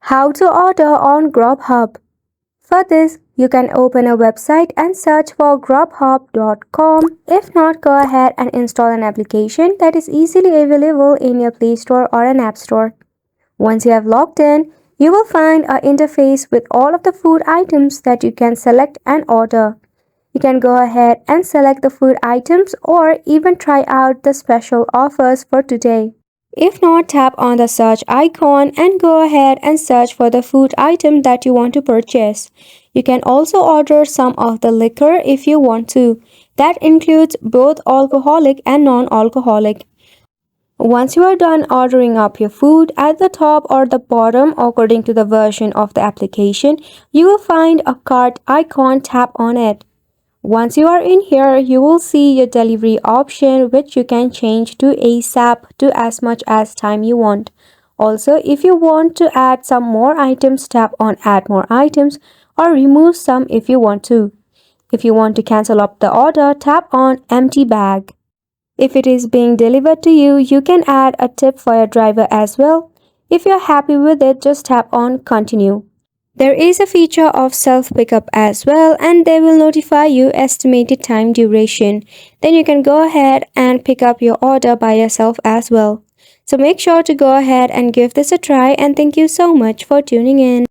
How to order on GrubHub. For this, you can open a website and search for grubhub.com. If not, go ahead and install an application that is easily available in your Play Store or an App Store. Once you have logged in, you will find an interface with all of the food items that you can select and order. You can go ahead and select the food items or even try out the special offers for today. If not, tap on the search icon and go ahead and search for the food item that you want to purchase. You can also order some of the liquor if you want to. That includes both alcoholic and non-alcoholic. Once you are done ordering up your food, at the top or the bottom, according to the version of the application, you will find a cart icon. Tap on it. Once you are in here, you will see your delivery option, which you can change to ASAP to as much as time you want. Also, if you want to add some more items, tap on add more items or remove some if you want to. If you want to cancel up the order, tap on empty bag. If it is being delivered to you, you can add a tip for your driver as well. If you're happy with it, just tap on continue. There is a feature of self-pickup as well, and they will notify you estimated time duration. Then you can go ahead and pick up your order by yourself as well. So make sure to go ahead and give this a try, and thank you so much for tuning in.